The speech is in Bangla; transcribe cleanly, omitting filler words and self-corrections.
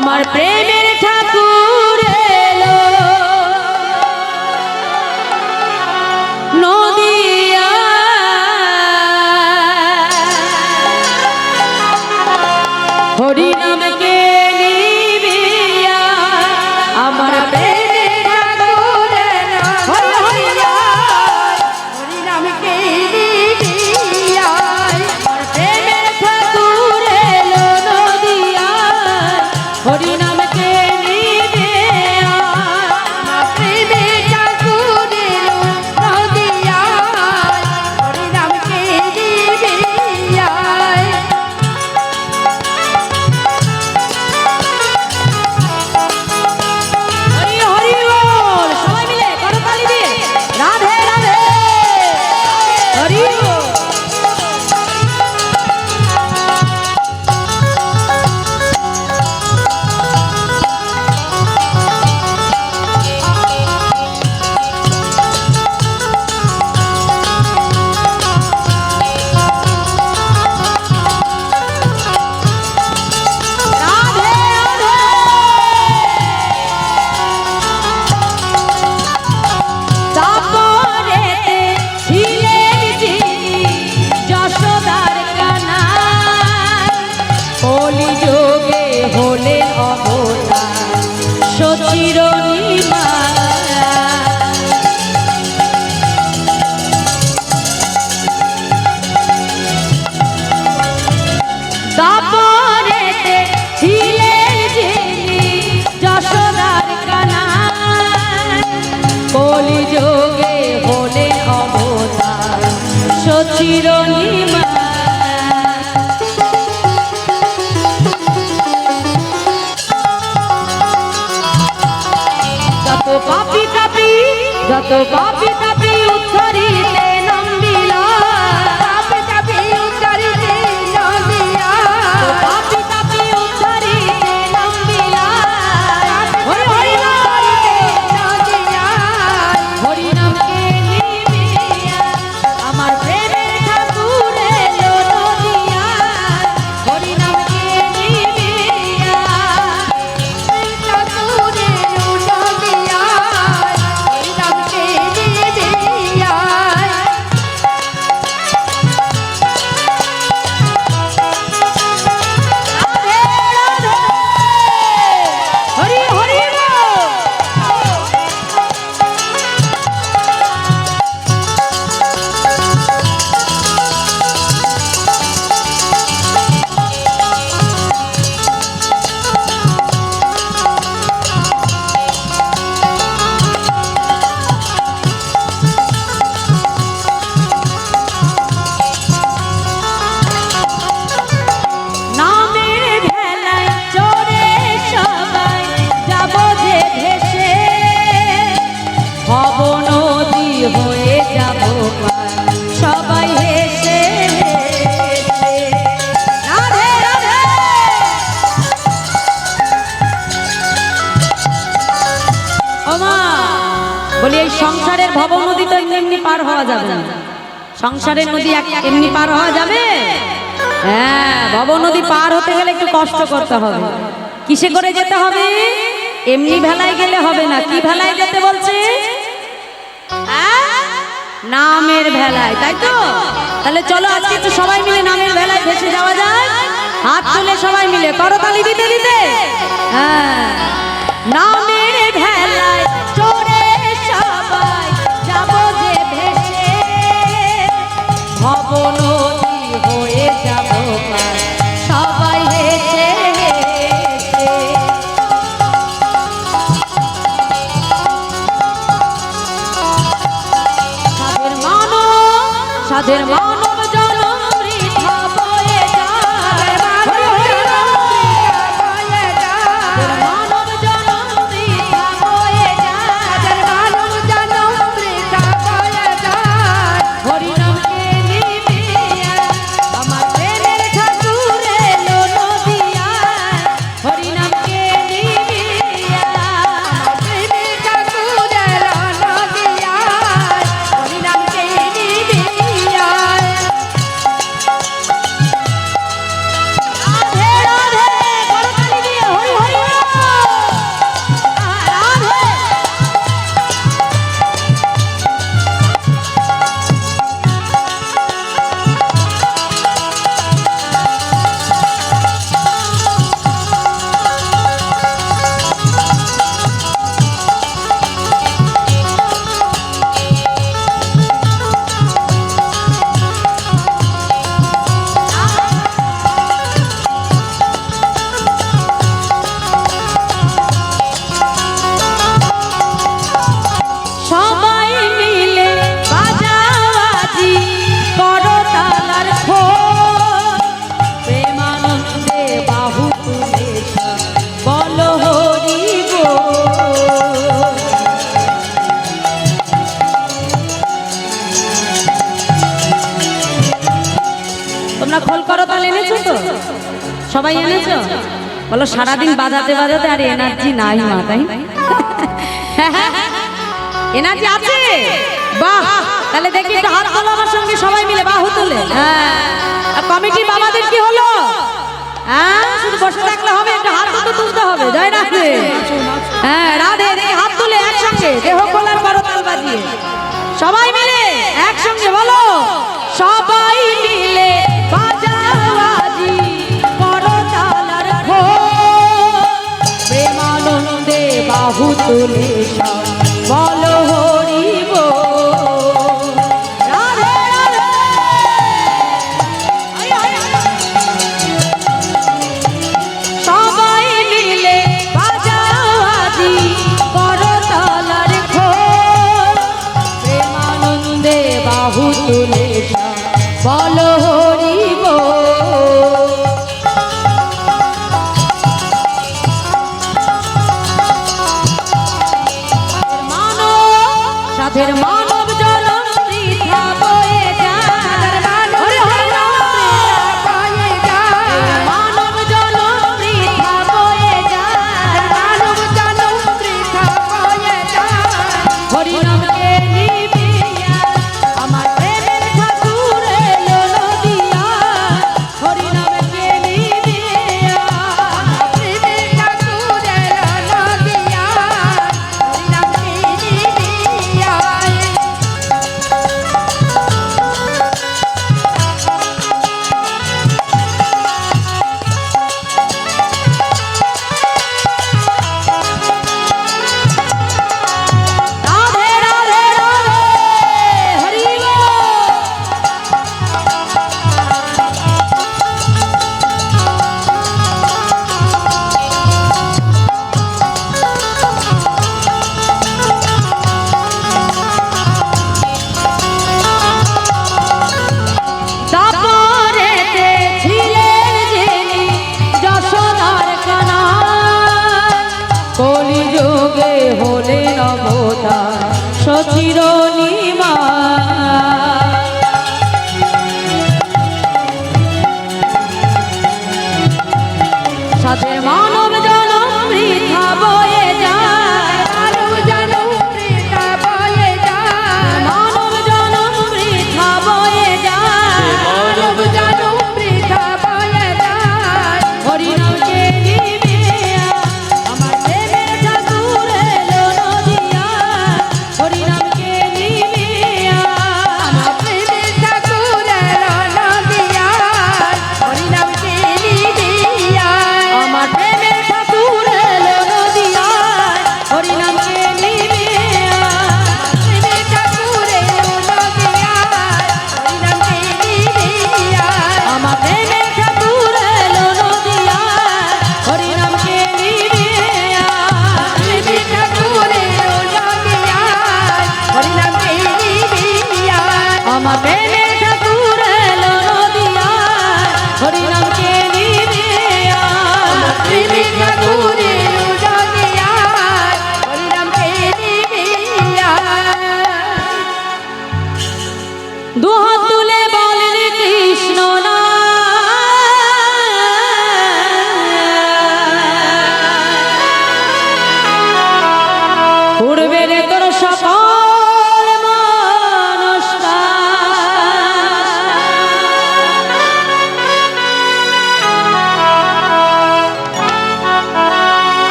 আমার প্রেমের ঠাকুর এলো নদিয়া হরি নামকে নিবিয়া আমার প্রেমের ঠাকুর এলো হরি নামকে নিবিয়া আমার প্রেমের ঠাকুর এলো নদিয়া হরি নামকে নিবিয়া আমার প্রেমের ঠাকুর এলো নদিয়া হরি নামকে নিবিয়া যোগে হলে অবতার সচিরণীমা যত পাপি তাপি উদ্ধরিতে নামিলা পাপি তাপি উদ্ধরিতে নামিলা পাপি তাপি উদ্ধরিতে নামিলা হরি হরি নামিলা হরি নামকে নিবিয়া আমার প্রেমের ঠাকুর এলো নদিয়া হরি নামকে নিবিয়া ঠাকুর এলো নদিয়া হরি নামকে নিবিয়া রাধে রাধে হরি হরি হয়ে যাব সবাই হেসে রাধে রাধে ওমা বলি এই সংসারের ভব নদী তো এমনি পার হওয়া যাবে না সংসারের নদী এমনি পার হওয়া যাবে হ্যাঁ ভব নদী পার হতে গেলে একটু কষ্ট করতে হবে কিসে করে যেতে হবে এমনি ভেলায় গেলে হবে না কি ভেলায় যেতে বলছে নামের ভেলায় তাই তো তাহলে চলো আজকে একটু সবাই মিলে নামের ভেলায় ভেসে যাওয়া যায় হাত তুলে সবাই মিলে করতালি দিতে দিতে হ্যাঁ নামের ভেলায় চড়ে সবাই যাব যে ভেসে ভব নদী হয়ে যাব সবাই হেসে সাধের মানব জনম বৃথা বয়ে যায় মানব জনম বৃথা বয়ে যায় মানব জনম বৃথা বয়ে যায় হরি নামকে নিবিয়া আমার প্রেমের ঠাকুর এলো নদিয়া হরি নামকে নিবিয়া আমার প্রেমের ঠাকুর এলো নদিয়া হরি নামকে নিবিয়া সবাই এনেছো? বলো সারাদিন বাজাতে বাজাতে আর এনার্জি নাই মা, তাই এনার্জি আছে? বাহ, তাহলে দেখি একটু হাত তোলো আমার সঙ্গে সবাই মিলে, বাহু তুলে। হ্যাঁ, কমিটি বাবাদের কি হলো? হ্যাঁ, শুধু বসে থাকলে হবে, একটু হাত তো তুলতে হবে। জয় রাধে। হ্যাঁ রাধে, দেখি হাত তুলে একসঙ্গে দেহ খোলার করতাল বাজিয়ে সবাই মিলে একসঙ্গে বলো, সবাই মিলে বাজাও আজি করতালার খোল, প্রেমানন্দে বাহু তুলে সব বলো হরি বল। রাধে রাধে। সবাই মিলে বাজাও আজি করতালার খোল, প্রেমানন্দে বাহু তুলে সব বলো হরি বল। সাধের মানব জনম বৃথা বয়ে যায়, মানব জনম বৃথা বয়ে যায়, হরিনামকে নিবিয়া আমার প্রেমের ঠাকুর এলো নদিয়া, হরিনামকে নিবিয়া প্রেমের ঠাকুর এলো নদিয়া, হরিনামকে নিবিয়া। রাধে রাধে রাধে, হরি বল। দাপরেতে ছিলেন যিনি যশোদার কানাই, কলিযুগে হলেন অবতার সচির নিমাই। সাধের মানব